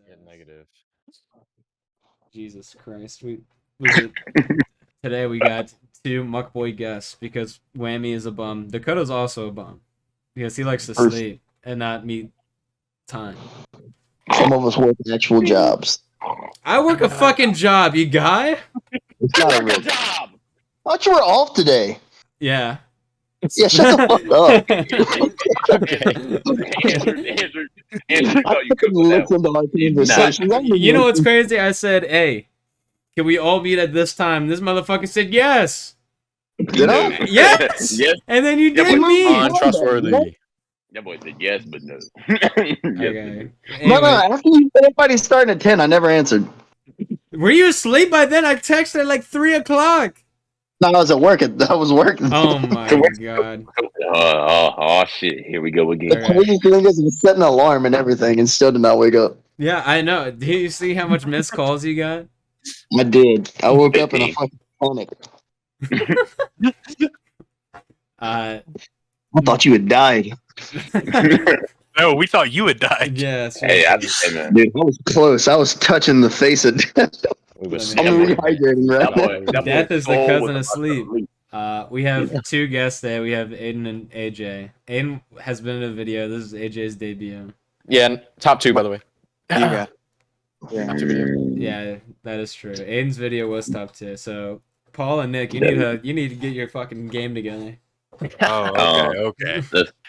Get negative. Jesus Christ. Today we got two Muckboy guests because Whammy is a bum. Dakota's also a bum because he likes to sleep and not meet time. Some of us work actual jobs. I work a fucking job, you guy. It's not a real job. I thought you were off today. Yeah. Yeah, shut the fuck up. You know what's crazy? I said, hey, can we all meet at this time? This motherfucker said yes. Did I? Yes. Yes. And then you didn't meet. Untrustworthy. That boy said yes, but no. Okay. No, Anyway, after you said everybody's starting at 10, I never answered. were you asleep by then? I texted at like 3 o'clock. No, I was at work. I was working. Oh my god. Oh shit! Here we go The again. crazy thing is, I set an alarm and everything and still did not wake up. Yeah, I know. Do you see how much missed calls you got? I did. I woke up in a fucking panic. Uh, I thought you had died. No, we thought you had died. yes. Hey, man. Dude, I was close. I was touching the face of death. I'm rehydrating right now. Death is the cousin of sleep. We have two guests today. We have Aidan and AJ. Aidan has been in a video. This is AJ's debut. Yeah, top two, by the way. Yeah. Yeah, that is true. Aidan's video was top 2. So Paul and Nick, you need to get your fucking game together. Oh, okay.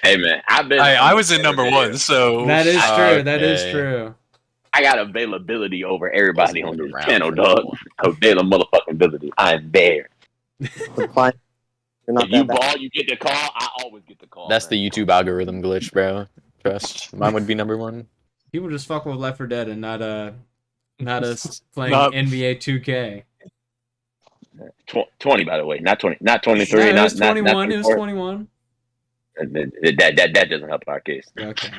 Hey man, I was in number 1, so That is true. Okay. That is true. I got availability over everybody on this channel, dog. Availability. I'm there. Fine. You're not If you that bad. ball, you get the call. I always get the call. That's the YouTube algorithm glitch, bro. Trust. Mine would be number 1. People just fuck with Left 4 Dead and not us playing Not- NBA 2K. 20, by the way, not 20, not 23, It was not 21. It was 24. 21. That doesn't help our case. Okay.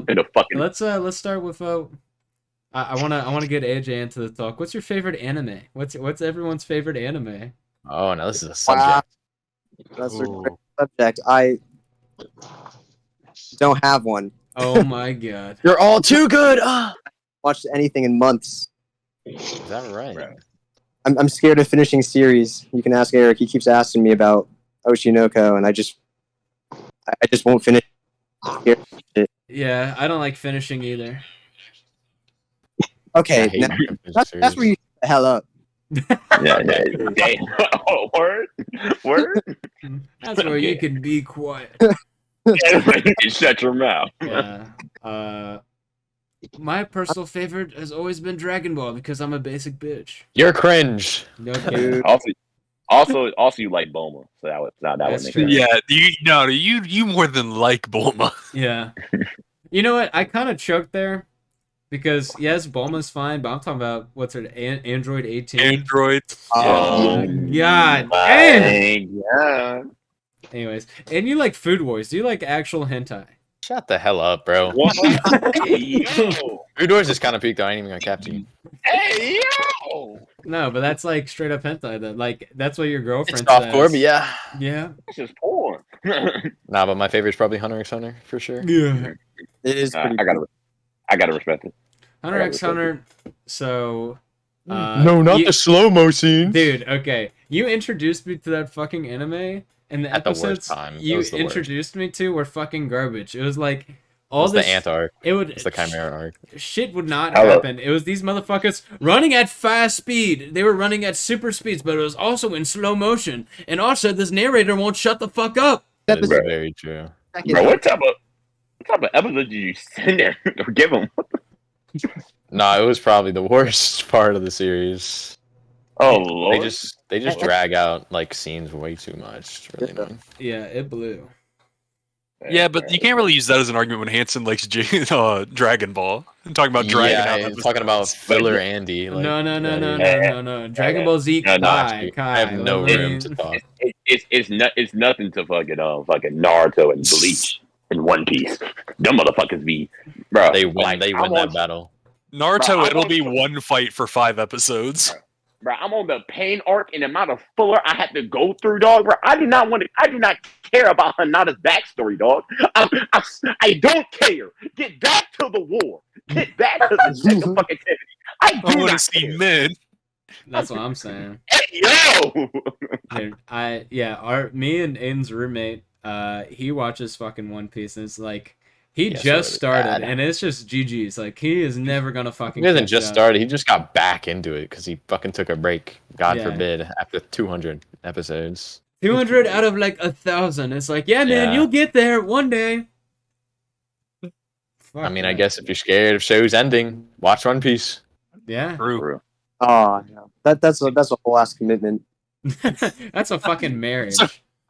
In a fucking Let's start with I wanna get AJ into the talk. What's your favorite anime? What's everyone's favorite anime? Oh, now this is a subject. That's a great subject. I don't have one. Oh my god. You're all too good. Watched anything in months. Is that right? I'm scared of finishing series. You can ask Eric. He keeps asking me about Oshinoko, and I just won't finish. Yeah, I don't like finishing either. Okay, I hate now, that's series. where you shut the hell up. yeah. Oh, word. That's where you can be quiet. Shut your mouth. Yeah. My personal favorite has always been Dragon Ball because I'm a basic bitch. You're cringe. No kidding. Also, you like Boma, so that would That's make true. sense. Yeah, you more than like Bulma. Yeah. You know what? I kind of choked there because yes, Bulma's fine, but I'm talking about what's it? Android 18. Android. God damn. Yeah. Anyways, and you like Food Wars? Do you like actual hentai? Shut the hell up, bro. Hey, yo. Food Wars is kind of peaked. I ain't even gonna cap to you. Hey, yo. No, but that's like straight up hentai. That like that's what your girlfriend It's softcore, says. but yeah. Yeah. This is porn. Nah, but my favorite's probably Hunter x Hunter for sure. Yeah. It is pretty. I gotta respect it. Hunter x Hunter. So. the slow-mo scenes. Dude, okay. You introduced me to that fucking anime, and the At the worst episodes time. That you was the worst. introducced me to were fucking garbage. It was like all It's this. the ant arc. It would. It's the Chimera arc. Shit would not Hello. happen. It was these motherfuckers running at fast speed. They were running at super speeds, but it was also in slow motion. And also, this narrator won't shut the fuck up. That is Episode- very true. Bro, what type of episode did you send there or give him? No, it was probably the worst part of the series. Oh lord. They just drag out like scenes way too much. It's really annoying. Yeah, it blew. Yeah, but you can't really use that as an argument when Hanson likes Dragon Ball. I'm talking about Dragon. Yeah, out I'm episodes. talking about filler Andy. Like, No. Dragon Ball Z. No, Kai. I have no what do you room mean? to talk. It's nothing to fucking Naruto and Bleach and One Piece. Them motherfuckers be, bro. They win. like, They I win want- that battle. Naruto, Bro, I it'll want- be one fight for 5 episodes. I'm on the pain arc and the amount of filler I had to go through, dog, bro. I do not care about Hanada's backstory, dog. I don't care. Get back to the war. Get back to the second fucking activity. I I do want to not see care. men. That's what I'm saying. Hey, yo! Dude, me and Aiden's roommate, he watches fucking One Piece, and it's like he Yeah, so just it's started, bad. and it's just GG's. Like he is never gonna fucking. He hasn't catch just up. started. He just got back into it because he fucking took a break. God Yeah. forbid, after 200 episodes. 200 out of like 1,000. It's like, yeah, man, Yeah. you'll get there one day. I mean, I guess if you're scared of shows ending, watch One Piece. Yeah, True. Oh, no. That's a whole ass commitment. that's a fucking marriage.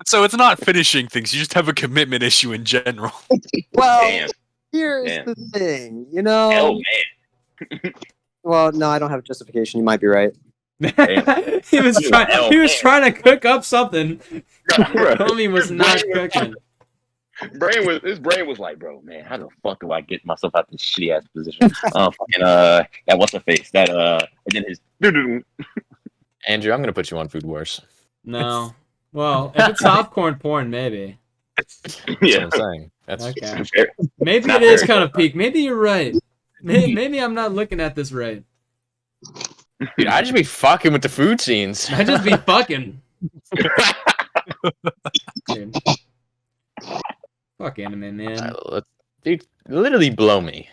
So it's not finishing things. You just have a commitment issue in general. Well, Damn. here's Damn. the thing, you Hell, know. man. Well, no, I don't have a justification. You might be right. he was trying. He was trying to cook up something. Bro, Homie was not cooking. his brain was like, bro, man, how the fuck do I get myself out this shitty ass position? That what's her face? That and then his Andrew, I'm gonna put you on Food Wars. No. Well, if it's popcorn porn, maybe. That's yeah. what I'm saying. That's Okay. Maybe Not it is very kind of peak. Maybe you're right. Maybe I'm not looking at this right. Dude, I just be fucking with the food scenes. I just be fucking. Dude. Fuck anime, man. Dude, literally blow me.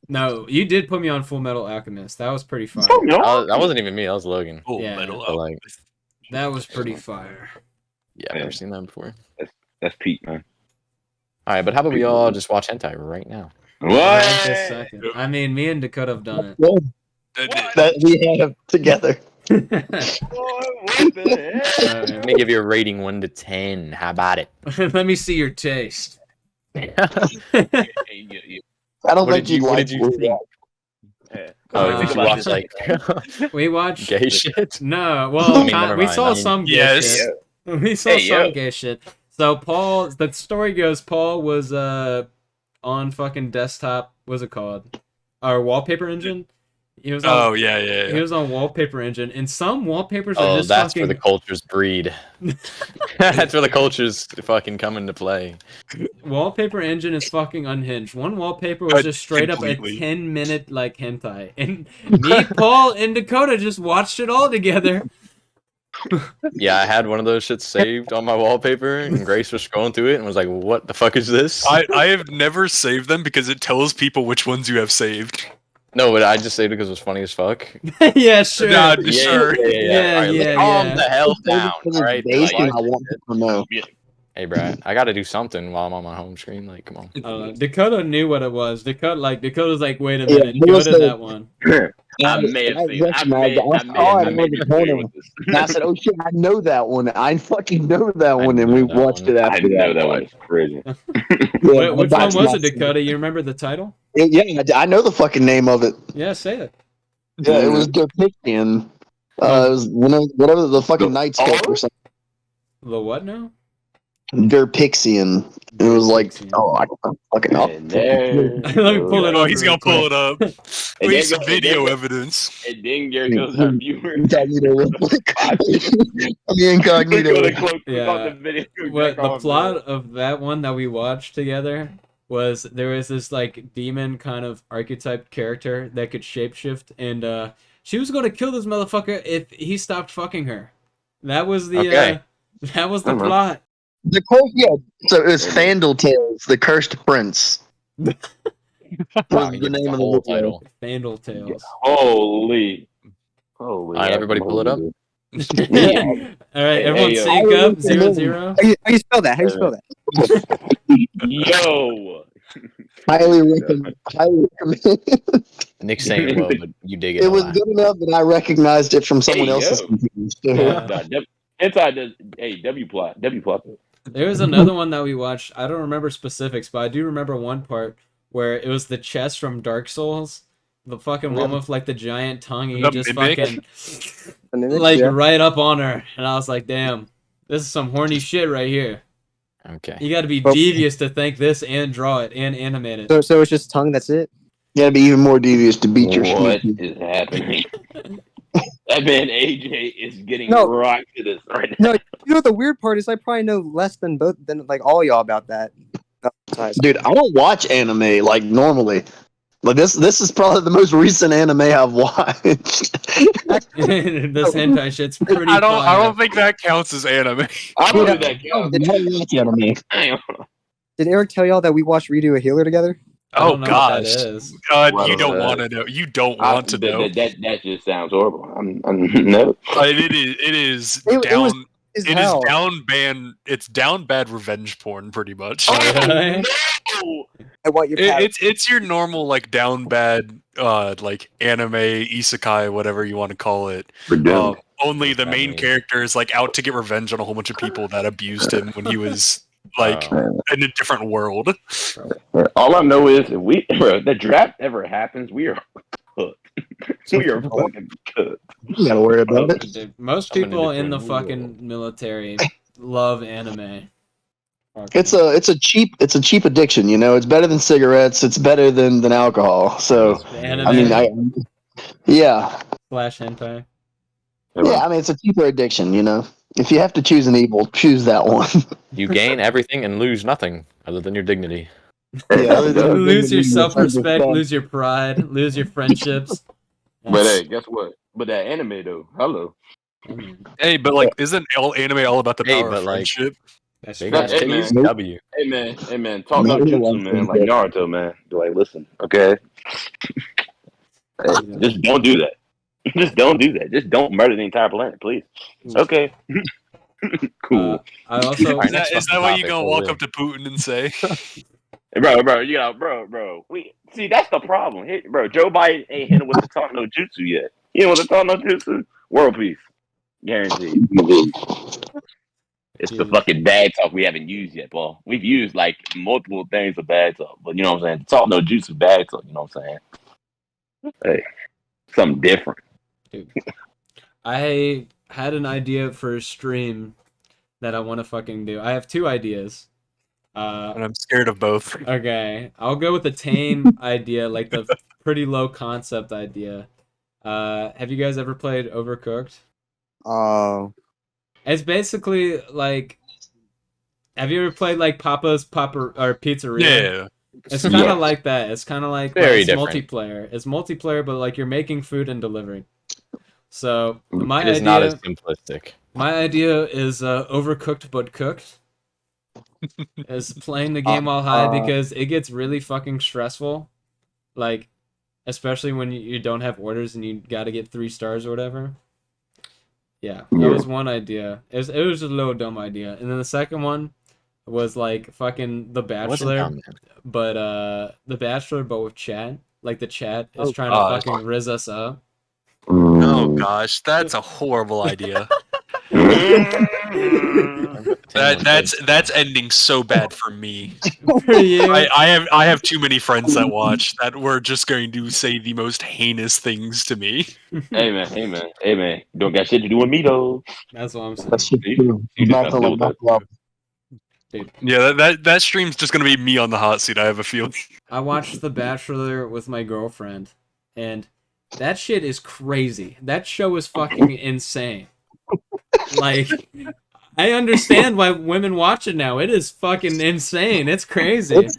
No, you did put me on Full Metal Alchemist. That was pretty fire. Oh, no. That wasn't even me. That was Logan. Full Yeah. metal. But, like, That was pretty fire. yeah, I've never seen that before. That's Pete, man. All right, but how about we all just watch hentai right now? Right this What? second. I mean, me and Dakota have done That we have together. it. Boy, what the Let me give you a rating 1 to 10. How about it? Let me see your taste. hell? I don't What think did you- you'd what like did you to- Yeah. Oh, Uh, did you watch like We watched. gay shit? No, well, I mean, never we mind. saw I mean, some gay yes. shit. We saw Hey, some yo. gay shit. So Paul, the story goes, Paul was on fucking desktop. What's it called? Our wallpaper engine. He was on. Oh yeah, yeah, He yeah. was on wallpaper engine, and some wallpapers are Oh, just that's fucking. where the cultures breed. That's where the cultures fucking come into play. Wallpaper engine is fucking unhinged. One wallpaper was just straight up Completely. a 10-minute like hentai, and me, Paul, and Dakota just watched it all together. Yeah, I had one of those shits saved on my wallpaper, and Grace was scrolling through it and was like, "What the fuck is this?" I have never saved them because it tells people which ones you have saved. No, but I just saved it because it was funny as fuck. Yeah, sure. Nah, Yeah, sure. Yeah, All right, yeah, calm yeah. the hell down. For All right, days, Like, and I want people to know. hey, Brad, I got to do something while I'm on my home screen. Like, come on. Dakota knew what it was. Dakota's like, wait a Yeah, minute, he go was to the- that one. I may have seen. I may I have made the you corner. agree with this. And I said, "Oh shit, I know that one. I fucking know that one." And know we that watched one. it I after know that. that one is crazy. Yeah, Which one that's was not- it, Dakota? You remember the title? Yeah, I know the fucking name of it. Yeah, say it. Yeah, it was Derpixian. It was whatever the fucking Nightscape or something. The what now? Derpixian. It was like, Derpixian. oh, I don't fucking know. And there Let me pull it Oh, up he's real gonna pull it up. And We need there some go- video and there- evidence. And then there goes our viewer. Incognito real quick. I'm Click incognito. on the cloak, click Yeah. on the video. What check the off plot of that one that we watched together was there was this like demon kind of archetype character that could shapeshift, and she was going to kill this motherfucker if he stopped fucking her. That was the Okay. that was the Uh-huh. plot. The quote, yeah. So it was Fandle Tales, the Cursed Prince. Wow, was you the get name of the whole video. title. Vandal Tales. Holy. All right, everybody pull it up. All right, everyone yo. sync I up really- 0-0. How you spell that? How you spell that? Yo. Highly recommend. Nick's saying it well, but you dig it. It a was lot. good enough that I recognized it from someone Hey, else's yo. computer. So. Yeah. Inside the W plot. W plot. There was another one that we watched. I don't remember specifics, but I do remember one part where it was the chest from Dark Souls. The fucking one with like the giant tongue, and you The just mimic? fucking like right up on her, and I was like, "Damn, this is some horny shit right here." Okay. You got to be Oh. devious to think this and draw it and animate it. So it's just tongue. That's it. You gotta be even more devious to beat your What sneaky. is happening? That man AJ is getting No. right to this right now. No, you know what the weird part is? I probably know less than like all y'all about that. Dude, I don't watch anime like normally. Like this is probably the most recent anime I've watched. This hentai shit's pretty. I fire. don't think that counts as anime. I Dude, don't think that counts. I don't watch anime. Damn. Did Eric tell y'all that we watched Redo a Healer together? I Oh don't know what that gosh. is. You don't want to know. You don't want to know. That just sounds horrible. I'm no. It is It down. was- It is down bad. It's down bad revenge porn, pretty much. Really? No. I want you. It's your normal like down bad like anime isekai, whatever you want to call it. Only the main character is like out to get revenge on a whole bunch of people that abused him when he was like in a different world. All I know is if the draft ever happens, we are cooked. We are fucking cooked. You gotta worry about it. Dude, most I'm in a people in the different fucking military love anime. It's a cheap addiction, you know. It's better than cigarettes. It's better than alcohol. So Anime I mean, yeah, slash hentai. yeah. I mean, it's a cheaper addiction, you know. If you have to choose an evil, choose that one. You gain everything and lose nothing other than your dignity. Yeah, Lose your self-respect, lose your pride, lose your friendships. But hey, guess what? But that anime though, hello. Hey, but like, isn't anime all about the Hey, power but, of like, friendship? That's Big true. ass Hey, man. titties, W. Hey man, talk no jutsu, man. Like Naruto, man. Be like, listen, okay. Hey, just don't do that. Just don't do that. Just don't murder the entire planet, please. Okay. Cool. I also Alright, Is next that fucking what you topic, gonna for walk real. up to Putin and say? Bro, you got bro. We see that's the problem. Bro, Joe Biden ain't hitting with the talk no jutsu yet. He ain't with the talk no jutsu. World peace. Guaranteed. It's the Jesus. fucking bad talk we haven't used yet, Paul. We've used like multiple things of bad talk, but you know what I'm saying? Talk no jutsu bad talk, you know what I'm saying? Hey, something different. Dude. I had an idea for a stream that I want to fucking do. I have two ideas. And I'm scared of both. Okay, I'll go with the tame idea, like the pretty low concept idea. Have you guys ever played Overcooked? Oh, It's basically like, have you ever played like Papa's or Pizzeria? Yeah. It's kind of like that. It's kind of like Very it's different. multiplayer. It's multiplayer, but like you're making food and delivering. So my It is idea, not as simplistic. my idea is Overcooked but cooked. Is playing the game while high because it gets really fucking stressful. Like, especially when you don't have orders and you got to get 3 stars or whatever. Yeah, that was one idea. It was a little dumb idea. And then the second one was like fucking The It wasn't Bachelor, dumb, man. but The Bachelor, but with chat. Like the chat is Oh, trying gosh. to fucking rizz us up. Oh gosh, that's a horrible idea. That's ending so bad for me. For you, I have too many friends that watch that were just going to say the most heinous things to me. Hey man. Don't got shit to do with me though. that's what I'm saying. That's true. Back to do back that. up. Yeah, that stream's just gonna be me on the hot seat. I have a feeling. I watched The Bachelor with my girlfriend, and that shit is crazy. That show is fucking insane. Like, I understand why women watch it now. It is fucking insane. It's crazy. It's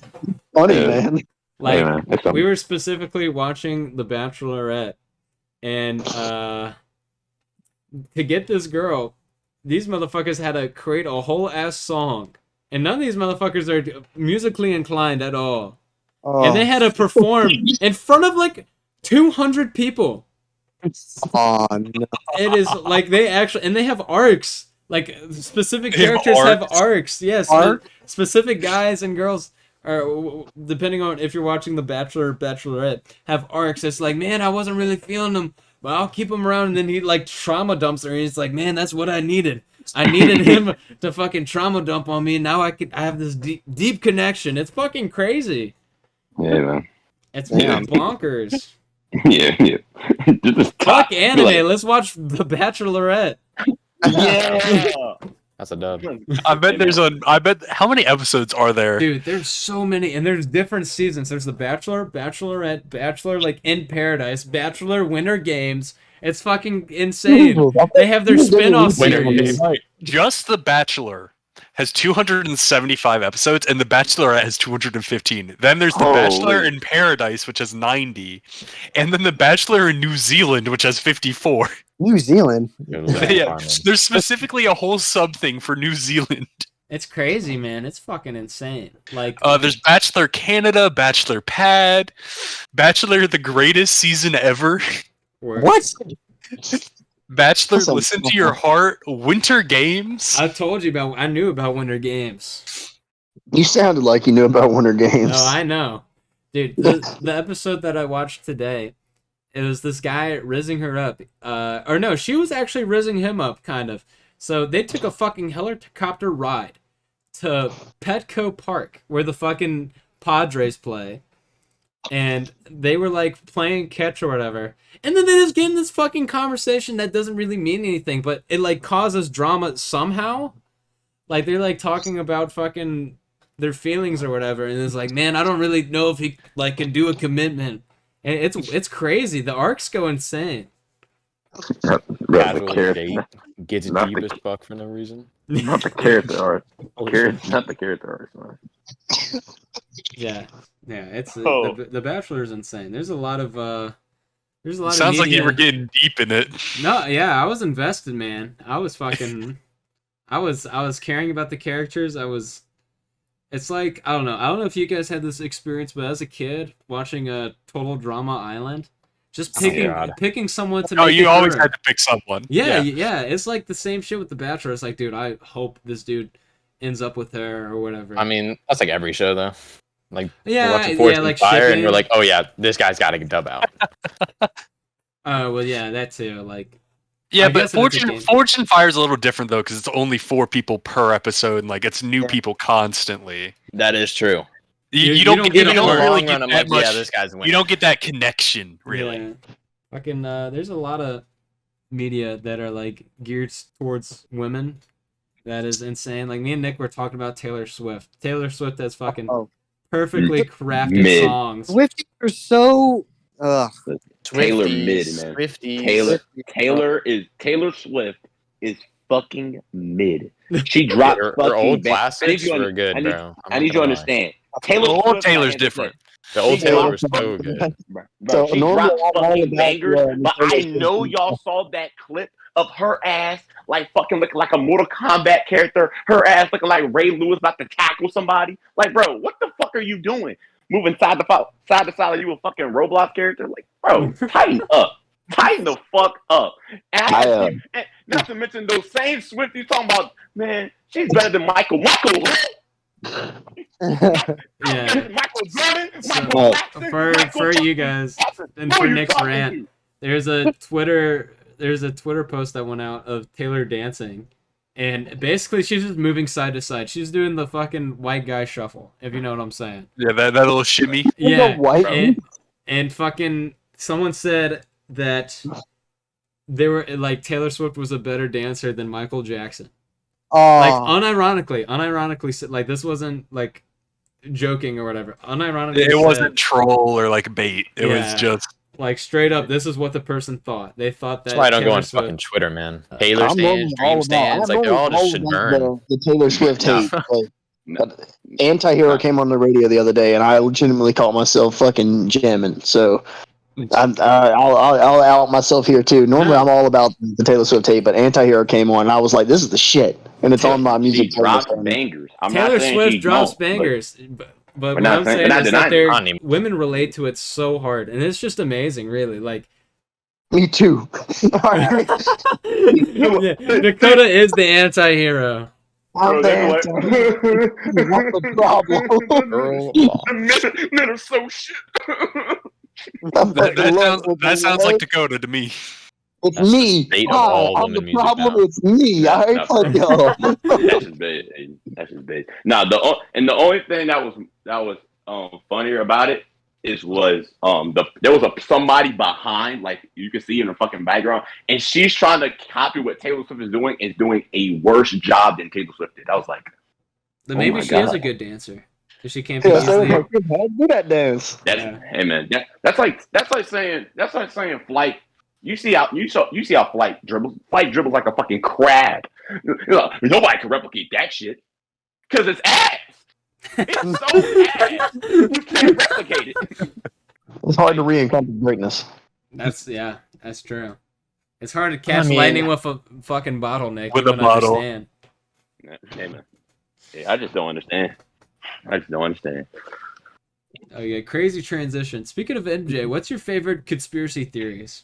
funny, Yeah. man. Like, Hey, man, it's we were specifically watching The Bachelorette, and to get this girl, these motherfuckers had to create a whole ass song, and none of these motherfuckers are musically inclined at all. oh, And they had to perform in front of like 200 people. oh no. It is like they actually, and they have arcs. Like specific They have characters have arcs? arcs. Yes, Arc? specific guys and girls, or depending on if you're watching The Bachelor or Bachelorette, have arcs. It's like, man, I wasn't really feeling them, but I'll keep him around. And then he like trauma dumps her, and he's like, man, that's what I needed. I needed him to fucking trauma dump on me. Now I have this deep connection. It's fucking crazy. Yeah, man. It's Damn. bonkers. Yeah. Just Fuck be anime. like, Let's watch The Bachelorette. yeah. That's a dub. I bet how many episodes are there? Dude, there's so many, and there's different seasons. There's The Bachelor, Bachelorette, Bachelor like in Paradise, Bachelor Winter Games. It's fucking insane. They have their spin-off Winter series. Games. Just The Bachelor has 275 episodes, and The Bachelorette has 215. Then there's The Bachelor in Paradise, which has 90, and then The Bachelor in New Zealand, which has 54. New Zealand. Yeah, there's specifically a whole sub thing for New Zealand. It's crazy, man. It's fucking insane. Like, There's Bachelor Canada, Bachelor Pad, Bachelor the Greatest Season Ever, What? Bachelor That's a- Listen to Your Heart, Winter Games. I told you about. I knew about Winter Games. You sounded like you knew about Winter Games. No, I know, dude. The episode that I watched today, it was this guy rizzing her up. Or no, she was actually rizzing him up, kind of. So they took a fucking helicopter ride to Petco Park, where the fucking Padres play, and they were like playing catch or whatever. And then they just get in this fucking conversation that doesn't really mean anything, but it like causes drama somehow. Like they're like talking about fucking their feelings or whatever, and it's like, man, I don't really know if he like can do a commitment. And it's crazy. The arcs go insane. Casual character, date. Gets not deep the- as fuck for no reason. not the character art. Holy shit. Not the character art, man. Yeah, it's Oh. the Bachelor's insane. There's a lot of Sounds like you media. were getting deep in it. No, yeah, I was invested, man. I was fucking I was caring about the characters. It's like, I don't know if you guys had this experience, but as a kid watching a Total Drama Island, just God. picking someone to Oh, make you it always her. had to pick someone. Yeah, it's like the same shit with The Bachelor. It's like, dude, I hope this dude ends up with her or whatever. I mean, that's like every show though. Like yeah, we're watching Forged in like Fire, and shipping. we're like, oh yeah, this guy's got to dub out. Well, yeah, that too. Like, Yeah, I but guess it is a game. Forged in Fire is a little different though, because it's only 4 people per episode, and like it's new people constantly. That is true. You don't don't get get you it don't in the really long get run, I'm that like, yeah, much. this guy's winning. You don't get that connection really. yeah. Fucking, there's a lot of media that are like geared towards women. That is insane. Like me and Nick were talking about Taylor Swift. Taylor Swift has fucking Oh. perfectly crafted Mid. songs. Swifties are so. Ugh. Taylor Swifties, mid, man. Swifties. Taylor Swift is fucking mid. She dropped Her fucking old ba- classics I need you were good, I need, bro. I need you to understand. Taylor The old Swift, Taylor's I had to different. say, The old She Taylor was dropped- so good. Bro, So she normally dropped I'm all fucking about, bangers, yeah, but I Taylor know Swift. y'all saw that clip of her ass like fucking looking like a Mortal Kombat character. Her ass looking like Ray Lewis about to tackle somebody. Like, bro, what the fuck are you doing? Moving side to side like you a fucking Roblox character? Like, bro, tighten up. Tighten the fuck up. And and not to mention those same Swifties talking about, man, she's better than Michael. Michael, Yeah. Michael Jordan, So, Michael Jackson, for Michael you guys Jackson. and Who for are you Nick's talking rant, to? there's a Twitter post that went out of Taylor dancing, and basically she's just moving side to side. She's doing the fucking white guy shuffle, if you know what I'm saying. Yeah, that little shimmy. Yeah, white and fucking someone said that they were like Taylor Swift was a better dancer than Michael Jackson. Like unironically said, like this wasn't like joking or whatever. Unironically, It said, wasn't troll or like bait. It was Yeah. just like straight up. This is what the person thought. They thought that. That's why I don't go Taylor on Swift- fucking Twitter, man. Taylor I'm stands, all Dream stands, like they're all just should burn. The Taylor Swift No. hate. Like, Anti-Hero came on the radio the other day, and I legitimately caught myself fucking jamming. So I'll out myself here too. Normally, I'm all about the Taylor Swift hate, but Anti-Hero came on, and I was like, "This is the shit," and it's on my She music. drops playlist. bangers. I'm Taylor not saying Swift she drops don't, bangers, but what not I'm saying- saying we're not is that denying they're it. Not even- women relate to it so hard, and it's just amazing, really. Like, Me too. All right. yeah, Dakota is the anti-hero. I'm Bro, the they're like- anti- What's the problem? Girl, but men are so shit. I'm that fucking love sounds what that they sounds love. like Dakota to me. It's That's me. the state of Hi, all I'm women the music problem. now. It's me. All right, No. fuck y'all. That's just bad. That's just bad. Now the only thing that was funnier about it was there was somebody behind, like you can see in the fucking background, and she's trying to copy what Taylor Swift is doing a worse job than Taylor Swift did. I was like, Then Oh maybe my she is God. a good dancer. If she can't be Yeah, so easily. like, do that dance. Hey man, that's like saying Flight. You see how Flight dribbles. Flight dribbles like a fucking crab. Nobody can replicate that shit because it's ass. It's so ass. You can't replicate it. It's hard to re-encounter greatness. That's true. It's hard to catch mean- lightning with a fucking bottleneck. With You a wouldn't bottle. understand. Hey man, yeah, I just don't understand. Oh yeah, crazy transition. Speaking of MJ, what's your favorite conspiracy theories?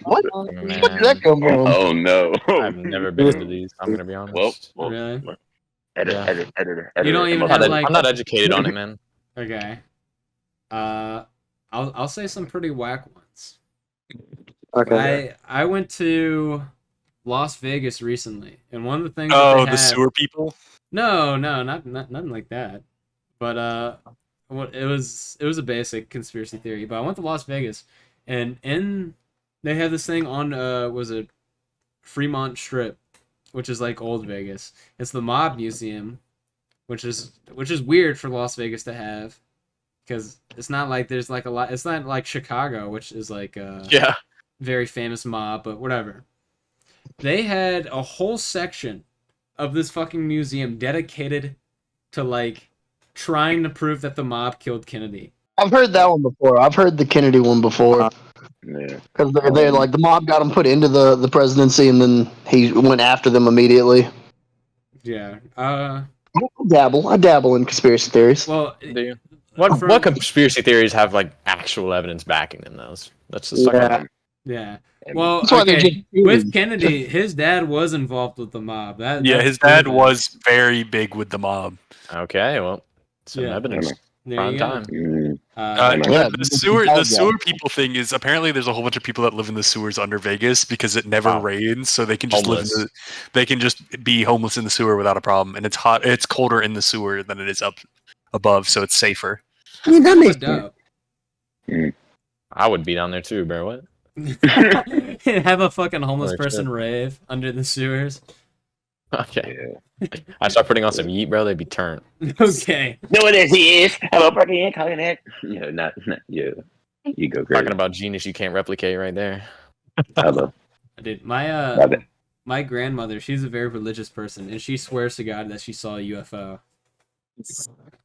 What? Man. Where did that come from? Oh no. I've never been into these. I'm gonna be honest. Well, Really? editor. You don't even I'm have not, like. I'm not educated on it, man. Okay. I'll say some pretty whack ones. Okay. I went to Las Vegas recently, and one of the things. that Oh, they the had, sewer people. No, nothing like that. But what it was a basic conspiracy theory. But I went to Las Vegas, and they had this thing on was it Fremont Strip, which is like old Vegas. It's the Mob Museum, which is weird for Las Vegas to have, because it's not like there's like a lot. It's not like Chicago, which is like Yeah. very famous mob, but whatever. They had a whole section of this fucking museum dedicated to like trying to prove that the mob killed Kennedy. I've heard that one before. I've heard the Kennedy one before. Yeah. Because they're like, the mob got him put into the presidency, and then he went after them immediately. Yeah. I dabble in conspiracy theories. Well, Do you? What conspiracy theories have like actual evidence backing them? That's just Yeah. yeah. Well, That's why they're okay. just With Kennedy, his dad was involved with the mob. Yeah, That's his dad proven. was very big with the mob. Okay, well, some Yeah. evidence. There Prime you go. time. Yeah, The sewer people thing is apparently there's a whole bunch of people that live in the sewers under Vegas because it never Wow. rains, so they can just Homeless. they can just be homeless in the sewer without a problem, and it's colder in the sewer than it is up above, so it's safer. I mean, that makes Fucked sense. up. I would be down there too, bro. What? Have a fucking homeless Holy person shit. rave under the sewers. Okay. I start putting on some yeet, bro. They'd be turned. Okay. No, it is. He is. Hello, Bernie. Calling it. Yeah, not yeah. You go great. Talking about genius you can't replicate right there. Hello. Dude, Love it. my grandmother, she's a very religious person, and she swears to God that she saw a UFO.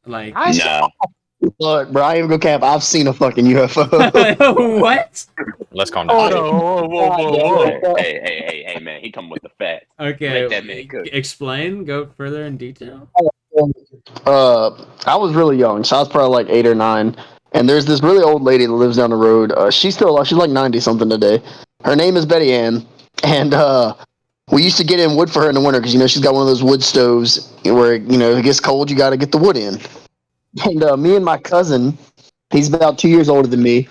Like, No. Look, bro, I ain't gonna cap. I've seen a fucking UFO. what? Let's calm down. Hey, man. He come with the facts. Okay, Make that man cook. explain. Go further in detail. I was really young, so I was probably like 8 or 9. And there's this really old lady that lives down the road. She's still alive. She's like 90 something today. Her name is Betty Ann, and we used to get in wood for her in the winter because she's got one of those wood stoves where it gets cold. You got to get the wood in. And me and my cousin, he's about 2 years older than me.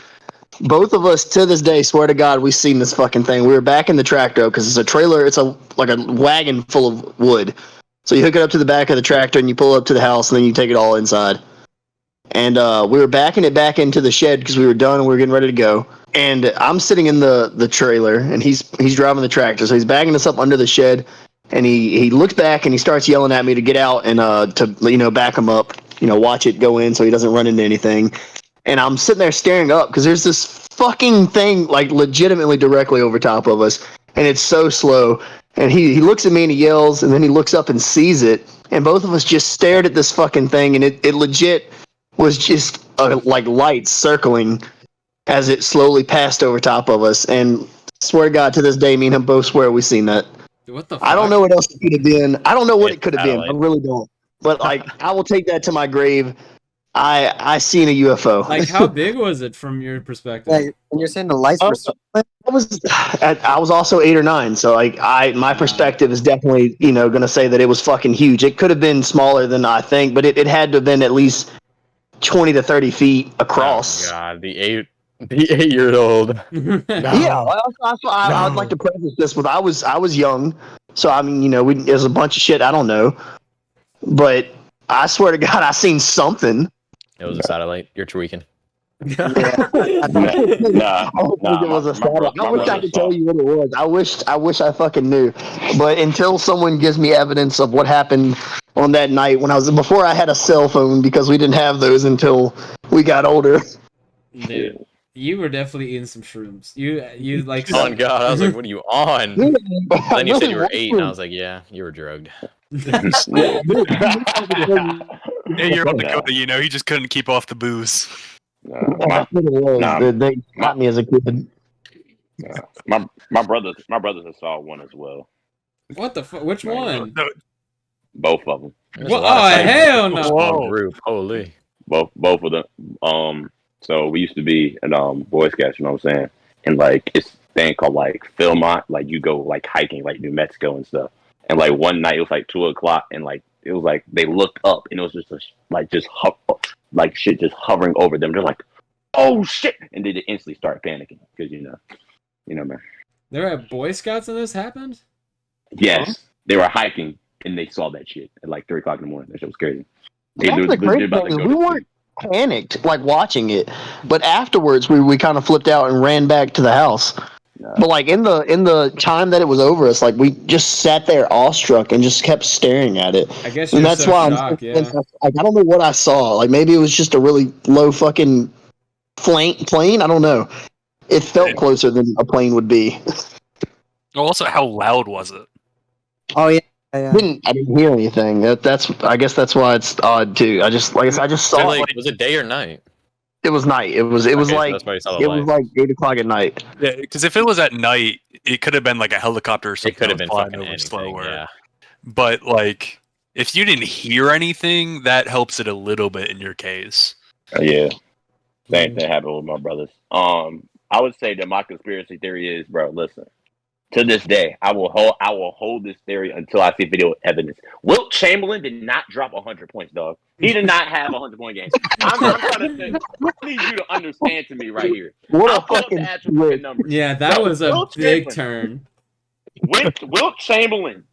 Both of us to this day swear to God we've seen this fucking thing. We were back in the tractor because it's a trailer. It's like a wagon full of wood. So you hook it up to the back of the tractor and you pull it up to the house and then you take it all inside. And we were backing it back into the shed because we were done and we were getting ready to go. And I'm sitting in the trailer and he's driving the tractor. So he's backing us up under the shed and he looks back and he starts yelling at me to get out and to back him up, watch it go in so he doesn't run into anything. And I'm sitting there staring up because there's this fucking thing like legitimately directly over top of us. And it's so slow. And he looks at me and he yells and then he looks up and sees it. And both of us just stared at this fucking thing and it legit was just like lights circling as it slowly passed over top of us. And swear to God, to this day, me and him both swear we've seen that. What the fuck? I don't know what else it could have been. I don't know what It's it could have been. I satellite. really don't. But like, I will take that to my grave. I seen a UFO. Like, how big was it from your perspective? Yeah, and you're saying the lights were so I was also 8 or 9, so like my perspective is definitely going to say that it was fucking huge. It could have been smaller than I think, but it had to have been at least 20 to 30 feet across. Oh, God, the 8-year-old. Yeah, I would like to preface this with I was young, so I mean there's a bunch of shit I don't know, but I swear to God I seen something. It was a satellite. You're tweaking. Nah, I don't think it was a satellite. I wish I brother could saw. tell you what it was. I wish I fucking knew. But until someone gives me evidence of what happened on that night when before I had a cell phone, because we didn't have those until we got older. Dude, you were definitely eating some shrooms. You like Oh God, I was like, "What are you on?" Then you said you were 8, and I was like, "Yeah, you were drugged." Hey, you're on Dakota, you know, he just couldn't keep off the booze. They got me as a kid. My brothers have saw one as well. What the fuck? Which one? Both of them. There's What? a lot of Oh, fighting hell in a no. small Whoa. group. Holy. Both of them. So we used to be in Boy Scouts, you know what I'm saying? And like it's a thing called like Philmont, like you go like hiking like New Mexico and stuff. And like one night it was like 2:00 and like it was like they looked up and it was just like shit just hovering over them. They're like, oh shit, and they instantly start panicking because you know, man. There were Boy Scouts and this happened? Yes, they were hiking and they saw that shit at like 3:00 in the morning. That shit was crazy. That's the crazy thing is we weren't panicked like watching it, but afterwards we kind of flipped out and ran back to the house. But like in the time that it was over us, like we just sat there awestruck and just kept staring at it. I guess And you're that's so why shocked, yeah. like I don't know what I saw. Like maybe it was just a really low fucking plane. I don't know. It felt closer than a plane would be. Also, how loud was it? Oh yeah. I didn't hear anything. I guess that's why it's odd too. I just saw it. Was it day or night? It was night. It was Okay, so like that's why you saw the it was light. like 8:00 at night. Yeah, because if it was at night, it could have been like a helicopter or something. It could have that been was flying fucking over anything. slower. Yeah. But like, if you didn't hear anything, that helps it a little bit in your case. Yeah, same thing happened with my brothers. I would say that my conspiracy theory is, bro. Listen, to this day, I will hold this theory until I see video evidence. Wilt Chamberlain did not drop 100 points, dog. He did not have a 100-point game. I'm trying to think. I need you to understand to me right here. What I'll a pull up the fucking actual fucking numbers. Yeah, that Bro, was a Wilt big Chamberlain. turn. Wilt Chamberlain.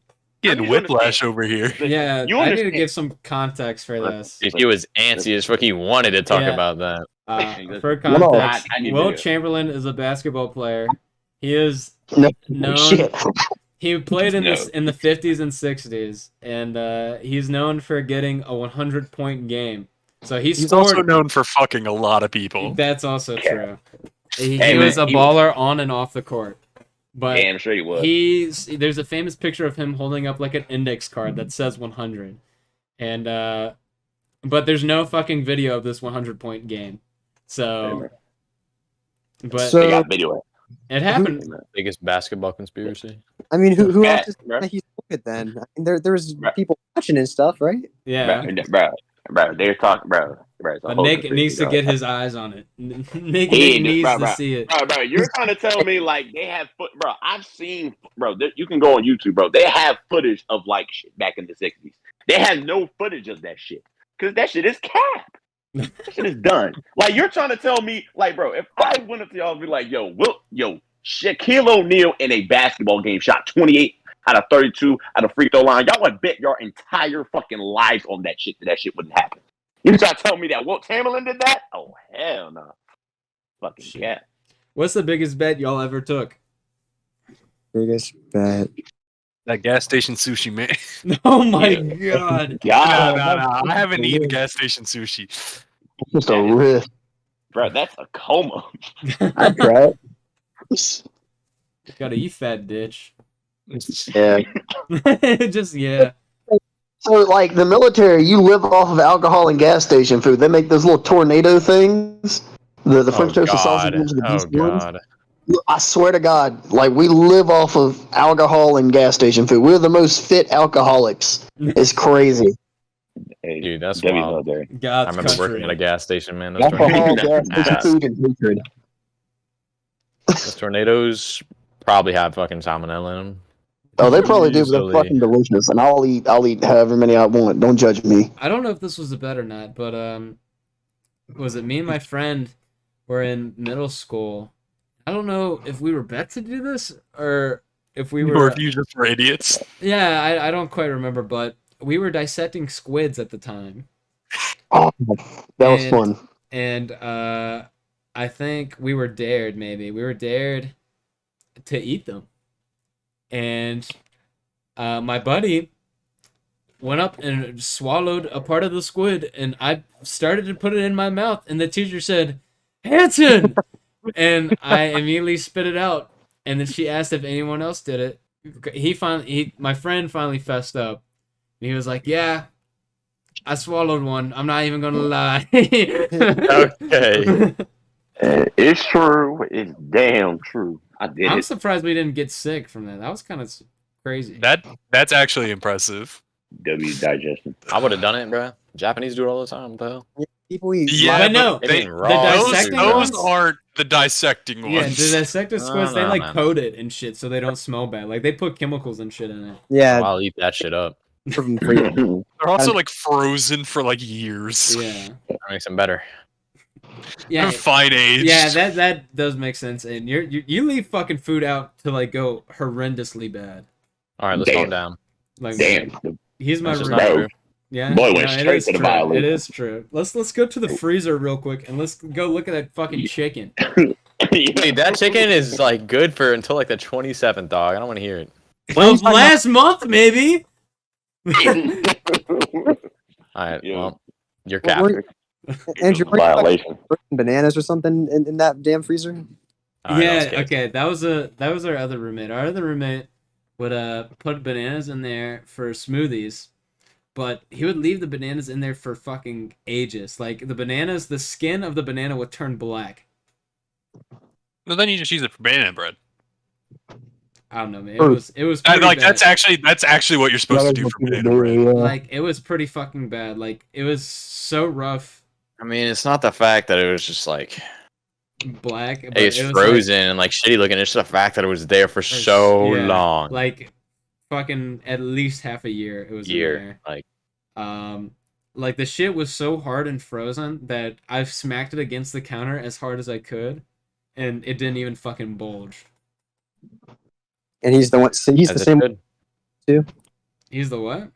Getting whiplash over here. Listen, Yeah, you I need to understand. give some context for this. If he was antsy as fuck, he wanted to talk Yeah. about that. For Hold on. context, I need Wilt to- Chamberlain is a basketball player. He is No, known. shit. He played in No. the 50s and 60s, and he's known for getting a 100-point game. So he He's scored. also known for fucking a lot of people. That's also true. He Hey, was man, a baller on and off the court. But Damn straight he was. there's a famous picture of him holding up like an index card that says 100, and but there's no fucking video of this 100-point game. So, but They got video. it happened. Biggest basketball conspiracy. I mean, who else is Bro. he's good then? I mean, there's Right. people watching and stuff, right? Yeah. Bro, they're talking, bro. It's a But whole Nick conspiracy, needs to bro. get his eyes on it. Nick He needs just- to bro. see it. Bro, you're trying to tell me like they have bro. I've seen, bro. You can go on YouTube, bro. They have footage of like shit back in the 60s. They have no footage of that shit because that shit is cap. That shit is done. Like you're trying to tell me, like, bro. If I went up to y'all and be like, yo, Shaquille O'Neal in a basketball game shot 28 out of 32 at a free throw line, y'all would bet your entire fucking lives on that shit that shit wouldn't happen. You try to tell me that Wilt Chamberlain did that? Oh hell no. Fucking Shit. cat. What's the biggest bet y'all ever took? Biggest bet. That gas station sushi, man. Oh my god. No, God, I haven't eaten gas station sushi. Just a riff. bro, that's a coma. I tried. Gotta eat fat ditch. Yeah. Just yeah. So, like the military, you live off of alcohol and gas station food. They make those little tornado things. The French toast sausage ones, the Oh beast ones. God. I swear to God, like we live off of alcohol and gas station food. We're the most fit alcoholics. It's crazy. Hey, Dude, that's Debbie's wild. military. I God's remember working country. at a gas station, man. Those Alcohol, tornadoes, gas station food, and hatred. those tornadoes probably have fucking salmonella in them. Oh, they probably do, but they're Easily. fucking delicious. And I'll eat however many I want. Don't judge me. I don't know if this was a bet or not, but was it me and my friend were in middle school? I don't know if we were bet to do this or if we Or were. if you just were idiots. Yeah, I don't quite remember, but we were dissecting squids at the time. Oh, that was And- fun. And I think we were dared, to eat them. And my buddy went up and swallowed a part of the squid, and I started to put it in my mouth, and the teacher said, "Hanson!" And I immediately spit it out. And then she asked if anyone else did it. My friend finally fessed up. And he was like, "Yeah, I swallowed one. I'm not even gonna lie." Okay. It's true. It's damn true. I did I'm it. surprised we didn't get sick from that. That was kind of crazy. That's actually impressive. W digestion. I would have done it, bro. Japanese do it all the time, though. People eat. Yeah, But no, They they, mean raw. those dissecting those ones? aren't the dissecting Yeah, ones. the dissected squids, they no, like man. coat it and shit so they don't smell bad. Like they put chemicals and shit in it. Yeah, Oh, I'll eat that shit up. from for you. They're also like frozen for like years. Yeah. That makes them better. Yeah. Fine age. Yeah, that does make sense. And you leave fucking food out to like go horrendously bad. All right, let's Damn. calm down. Like Damn. he's my That's just roommate. not Bro. true. Yeah. Boy went it straight is to the true. violin. It is true. Let's go to the freezer real quick and let's go look at that fucking chicken. Dude, that chicken is like good for until like the 27th, dog. I don't want to hear it. Well, last month maybe. All right, Yeah. well, you're Well, capping. we're- Andrew, weren't you, like, Violation. frozen bananas or something in that damn freezer? All right, Yeah, I'll skip. okay. That was our other roommate. Our other roommate would put bananas in there for smoothies, but he would leave the bananas in there for fucking ages. Like the skin of the banana would turn black. Well, then you just use it for banana bread. I don't know, man. Oh. It was pretty Like bad. that's actually what you're supposed to do for banana bread. Like it was pretty fucking bad. Like it was so rough, I mean, it's not the fact that it was just like black. But it's it was frozen and like shitty looking. It's the fact that it was there for so yeah, long. like fucking at least half a year. It was in there. Like Like the shit was so hard and frozen that I smacked it against the counter as hard as I could, and it didn't even fucking bulge. And he's the one. So he's as the it same should. He's the what?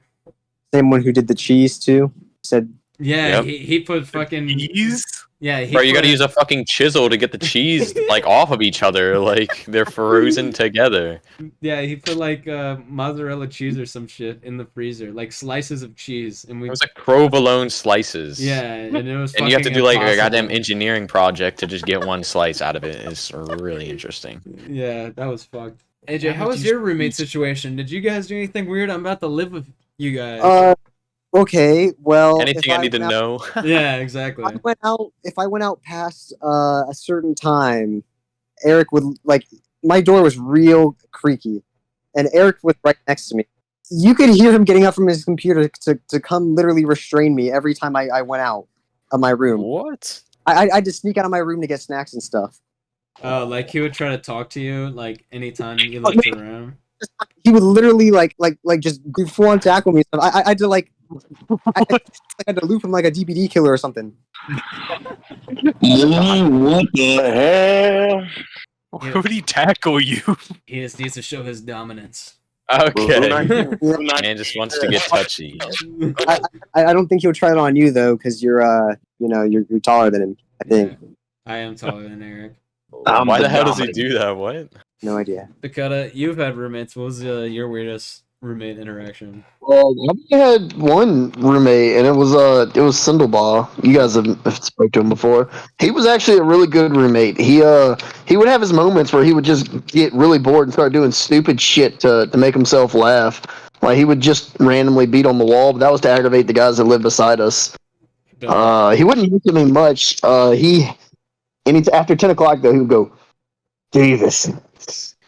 same one who did the cheese too. Said Yeah, Yep. he put fucking Cheese? yeah. He Bro, you put gotta a- use a fucking chisel to get the cheese like off of each other. Like they're frozen together. Yeah, he put like mozzarella cheese or some shit in the freezer, like slices of cheese, and we It was like provolone slices. yeah, and it was And you have to fucking do like a impossible. goddamn engineering project to just get one slice out of it. It's really interesting. Yeah, that was fucked. AJ, Yeah, how was these your roommate cheese- situation? Did you guys do anything weird? I'm about to live with you guys. okay, well, Anything I need to went out- know? Yeah, exactly. If I went out past a certain time, Eric would like my door was real creaky, and Eric was right next to me. You could hear him getting up from his computer to come literally restrain me every time I went out of my room. What? I'd just sneak out of my room to get snacks and stuff. Like he would try to talk to you like anytime you left the room. He would literally like just do full on tackle me. I had to like I had to loop him like a DPD killer or something. What the hell? Why would he tackle you? He just needs to show his dominance. Okay. Well, Man just wants to get touchy. I don't think he'll try it on you though, because you're you're taller than him. I think. I am taller than Eric. I'm Why the the hell does he dominant. do that? What? No idea. Dakota, you've had roommates. What was your weirdest roommate interaction? Well, I had one roommate, and it was Sindelbaugh. You guys have spoke to him before. He was actually a really good roommate. He would have his moments where he would just get really bored and start doing stupid shit to make himself laugh. Like he would just randomly beat on the wall, but that was to aggravate the guys that lived beside us. He wouldn't mention me much. After 10 o'clock though, he would go, "Davis,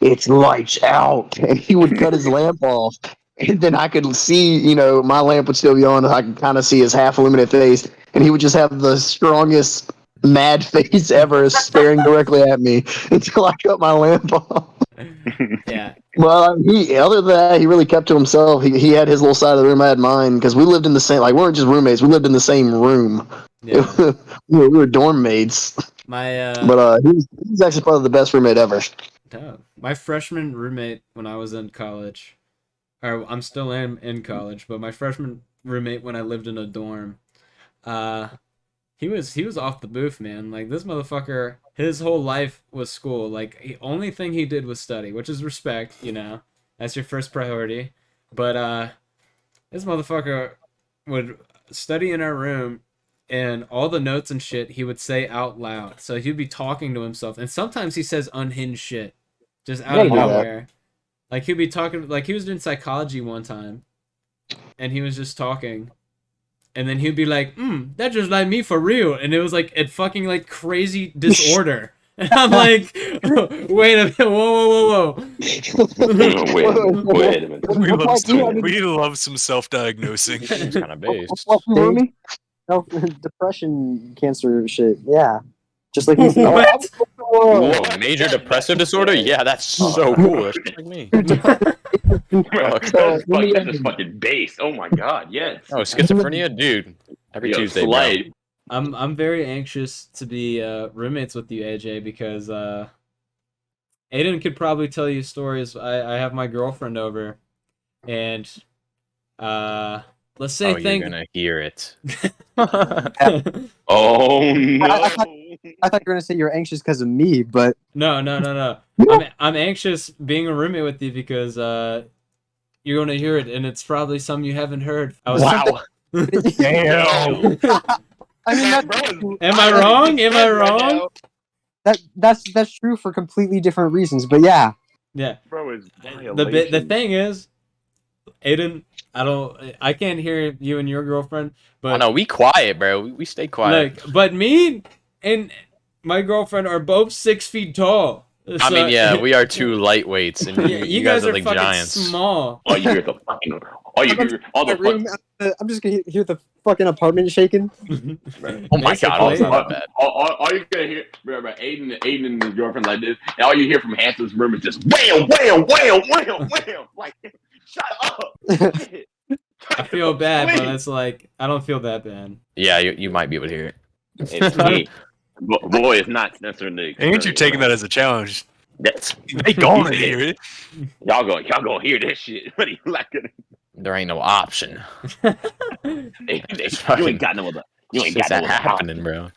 it's lights out," and he would cut his lamp off. And then I could see, my lamp would still be on. And I could kind of see his half-illuminated face, and he would just have the strongest mad face ever, staring directly at me until I cut my lamp off. Yeah. Well, other than that, he really kept to himself. He had his little side of the room, I had mine, because we lived in the same. Like we weren't just roommates; we lived in the same room. Yeah. we were dorm mates. My But he was actually probably the best roommate ever. my freshman roommate when I was in college, or I'm still in college, but my freshman roommate when I lived in a dorm, he was off the booth, man. Like this motherfucker, his whole life was school. Like the only thing he did was study, which is respect, you know. That's your first priority. But this motherfucker would study in our room, and all the notes and shit he would say out loud. So he'd be talking to himself, and sometimes he says unhinged shit just out of Yeah, yeah. nowhere. Like he'd be talking, like he was doing psychology one time, and he was just talking. And then he'd be like, that's just like me for real. And it was like a fucking like crazy disorder. And I'm like, wait a minute, whoa. Wait a minute. We love some self-diagnosing. It's kind of based. What were me? No, depression, cancer shit. Yeah. Just like you said. What? Whoa, major depressive disorder? Yeah, that's so cool. That's just like me. That is fucking base. Oh my god, yes. Oh, schizophrenia? Dude. Every Tuesday, bro. Slide. I'm very anxious to be roommates with you, AJ, because Aidan could probably tell you stories. I have my girlfriend over, and let's say Oh, you're gonna hear it. Oh no. I thought you were gonna say you're anxious because of me, but No. I'm anxious being a roommate with you because you're gonna hear it, and it's probably something you haven't heard. Wow. Damn. I mean, Am I wrong? Am I wrong? that's true for completely different reasons. But yeah, Yeah. Bro is The thing is, Aidan, I can't hear you and your girlfriend, but Oh no, we quiet, bro. We stay quiet. like, but me and my girlfriend are both 6 feet tall. I mean, yeah, we are two lightweights, and Yeah, you guys are like fucking giants. small. All you hear the fucking. All you hear. All my the room, fucking. I'm just gonna hear the fucking apartment shaking. Oh my god, it's not that bad. All you gonna hear, remember, Aidan and his girlfriend like this, and all you hear from Hanson's room is just wham, wham, wham, wham, wham. Like, shut up. I feel bad, but Please. it's like I don't feel that bad. Yeah, you might be able to hear it. It's me. Boy, it's not necessarily. Ain't you taking that as a challenge? That's They gonna hear it. y'all gonna hear this shit. What are you like? There ain't no option. You ain't got no other. You ain't got It's no that other happening, option. bro.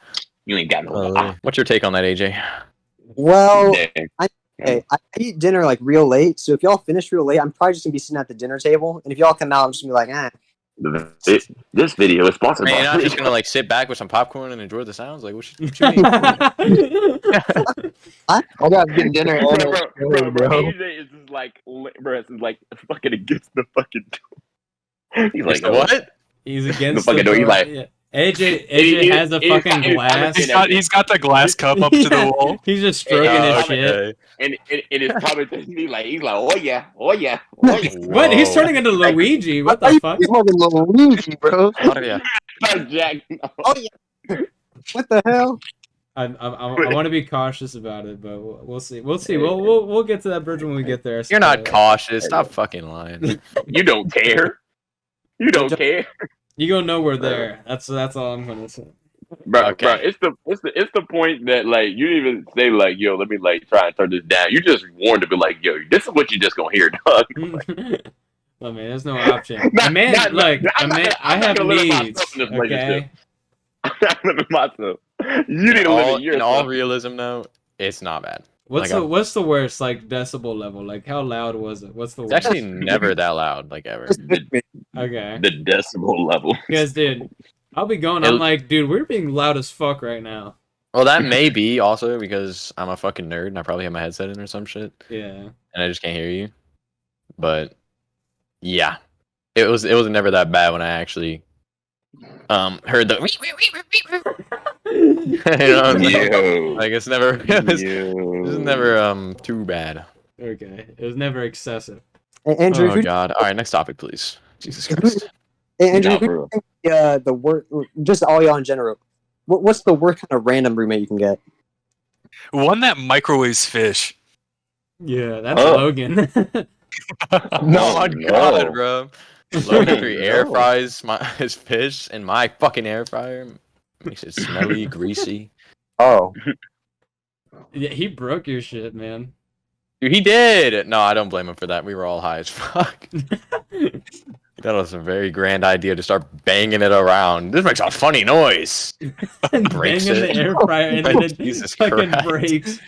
You ain't got no other option. What's your take on that, AJ? Well, Yeah. okay, I eat dinner like real late, so if y'all finish real late, I'm probably just gonna be sitting at the dinner table, and if y'all come out, I'm just gonna be like, This video is sponsored Man, by. you're not just gonna like sit back with some popcorn and enjoy the sounds? Like, what you mean? I got to get dinner. Bro, AJ is just like, bro, it's like fucking against the fucking door. He's like, what? He's against The fucking door, he's door. like- Yeah. AJ He- has a he- fucking he- glass. He's got the glass cup up to the wall. He's just stroking Yeah, his okay. shit. And it's probably he's like, oh yeah, oh yeah, oh yeah. What? He's Whoa. turning into Luigi. What the fuck? Fucking Luigi, bro. Oh, yeah. Jack. oh yeah, what the hell? I want to be cautious about it, but we'll see. We'll get to that bridge when we get there. You're not cautious. Stop fucking lying. You don't care. You don't care, You gonna know we're there. That's all I'm gonna say. bro. Okay. Bro, it's the point that like you didn't even say like, yo, let me like try and turn this down. You just warned to be like, yo, this is what you just gonna hear, dog. Well, man, there's no option. A man, look, I have needs. Okay. I'm not living myself. You need to live in In all yourself. realism, though, it's not bad. What's Like, what's the worst like decibel level? Like how loud was it? What's the It's worst? actually never that loud, like ever. Okay. The decibel level. Because dude, I'll be going. I'm like, dude, we're being loud as fuck right now. Well, that may be also because I'm a fucking nerd and I probably have my headset in or some shit, Yeah. and I just can't hear you. But yeah, it was never that bad when I actually heard the. You know, what I'm saying? Yo. Like it's never it's never too bad. Okay. It was never excessive. Hey, Andrew, Oh god! All right, next topic, please. Jesus Christ. Andrew, Nah, who for do you think, the worst, just all y'all in general. What's the worst kind of random roommate you can get? One that microwaves fish. Yeah, that's Oh. Logan. No, my no. god, bro. Logan 3 air No. fries his fish in my fucking air fryer. Makes it smelly, greasy. Oh, Yeah, he broke your shit, man. Dude, he did. No, I don't blame him for that. We were all high as fuck. That was a very grand idea to start banging it around. This makes a funny noise. Breaks Banging the it. air fryer and then it Jesus fucking Christ. breaks.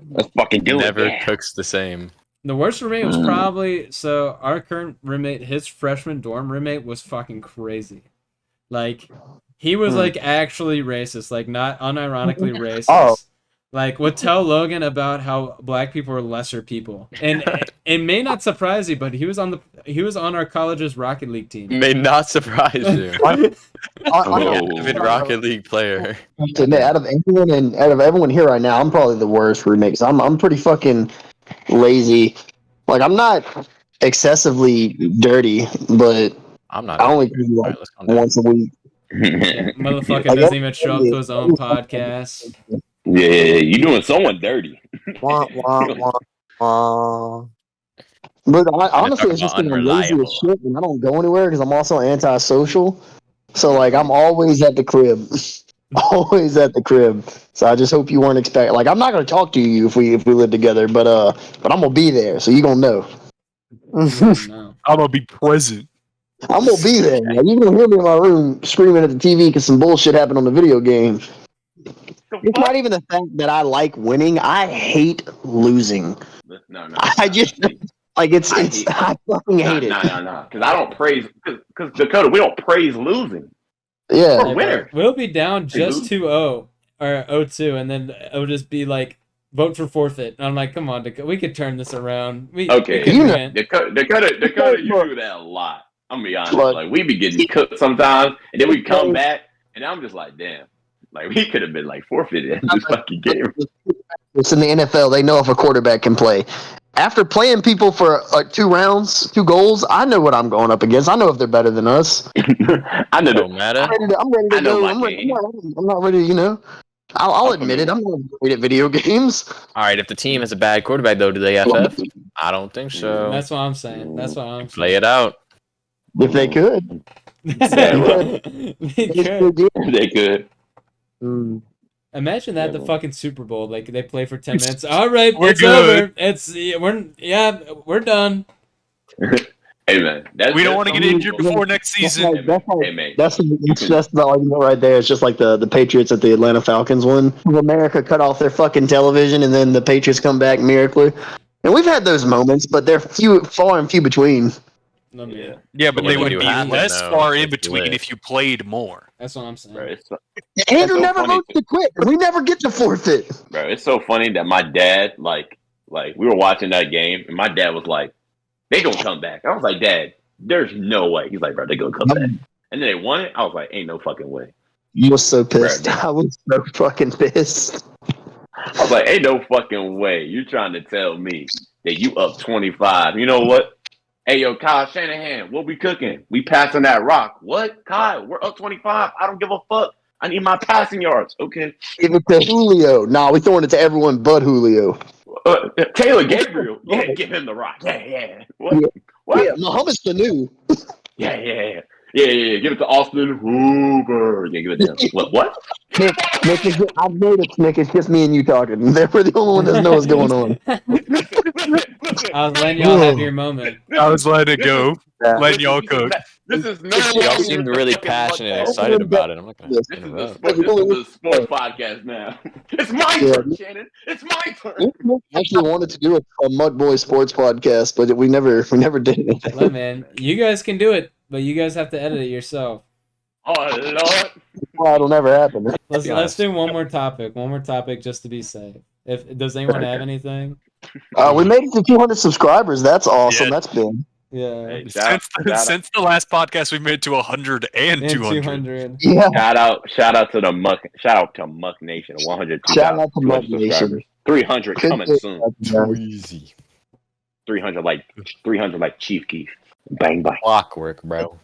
Let's fucking do Never it. Yeah. cooks the same. The worst roommate was probably so our current roommate, his freshman dorm roommate was fucking crazy. Like he was like actually racist, like not unironically racist. Oh. Like would tell Logan about how black people are lesser people. And it may not surprise you, but he was on our college's Rocket League team. May not surprise you. Oh. Avid Rocket League player. To admit, out of everyone here right now, I'm probably the worst roommate. 'Cause I'm pretty fucking lazy. Like I'm not excessively dirty, but I'm not. I only clean All like right, let's calm down. once a week. Motherfucker I doesn't even show up to his own podcast. Yeah, you doing someone dirty. Wah, wah, wah, wah. But honestly, talk it's just about because I'm lazy as unreliable. shit and I don't go anywhere because I'm also antisocial. So like I'm always at the crib. Always at the crib. So I just hope you weren't expecting. Like I'm not gonna talk to you if we live together, but I'm gonna be there, so you gonna know. No. I'm gonna be present. I'm gonna be there. Like, you gonna hear me in my room screaming at the TV because some bullshit happened on the video game. It's not even the fact that I like winning. I hate losing. No. I just like it's. I fucking hate it. No. Because I don't praise. Because Dakota, we don't praise losing. Yeah. We're winners. We'll be down just 2-0 or 0-2, and then it'll just be like vote for forfeit. And I'm like, come on, Dakota, we could turn this around. We could win. Dakota, you do that a lot. I'm gonna be honest. Look. Like we be getting cooked sometimes, and then we come back, and I'm just like, damn. Like we could have been like forfeited in this fucking game. It's in the NFL. They know if a quarterback can play. After playing people for like 2 rounds, 2 goals, I know what I'm going up against. I know if they're better than us. I know. Don't matter. I'm ready to I know go. my I'm game. not ready. You know. I'll admit it. I'm not great at video games. All right, if the team has a bad quarterback, though, do they FF? I don't think so. That's what I'm saying. That's what I'm Play it out. If they could. saying. We could. They could. Imagine that the fucking Super Bowl, like they play for 10 minutes. All right, We're it's good. over. We're done. Hey man, We don't want to get injured before next season. Hey man, That's the argument right there. It's just like the Patriots at the Atlanta Falcons won. America cut off their fucking television, and then the Patriots come back miraculously. And we've had those moments, but they're far and few between. No, man. Yeah, but When they would you be have them, less though, far in it's between lit. if you played more. That's what I'm saying. bro, it's Andrew so never funny. votes to quit. We never get to forfeit. bro, it's so funny that my dad, like we were watching that game, and my dad was like, "They gonna come back." I was like, "Dad, there's no way." He's like, "Bro, they gonna come back." And then they won it. I was like, "Ain't no fucking way." I was so pissed. Right. I was so fucking pissed. I was like, "Ain't no fucking way. You trying to tell me that you up 25? You know what? Hey, yo, Kyle Shanahan, what we cooking? We passing that rock. What? Kyle, we're up 25. I don't give a fuck. I need my passing yards. Okay. Give it to Julio. Nah, we throwing it to everyone but Julio. Taylor Gabriel. Yeah, give him the rock. Yeah. What? Yeah. What? Yeah, Muhammad's the new. Yeah. Give it to Austin Hoover. Yeah, give it to him. What? Nick, I've noticed, Nick, it's just me and you talking. They're the only one that knows what's going on. I was letting y'all have your moment. I was letting it go, Yeah. letting y'all cook. This is no Y'all longer seemed the really fucking passionate and podcast. excited about it. I'm not gonna This This is interrupt. the sports podcast now. It's my turn, Shannon. It's my turn. We actually wanted to do a Mud Boy Sports podcast, but we never did anything. Look, man, you guys can do it, but you guys have to edit it yourself. Oh Lord. Well, it'll never happen. Let's do one more topic just to be safe. Does anyone have anything? We made it to 200 subscribers. That's awesome. Yeah. That's big. Yeah. Hey, shout Since the last podcast, we made it to 100 and And 200. 200. Yeah. out to the Muck. Shout out to Muck Nation. 100. Shout out to Muck Nation. 300 coming soon. Easy. 300 like Chief Keef. Bang bang. Clockwork, bro.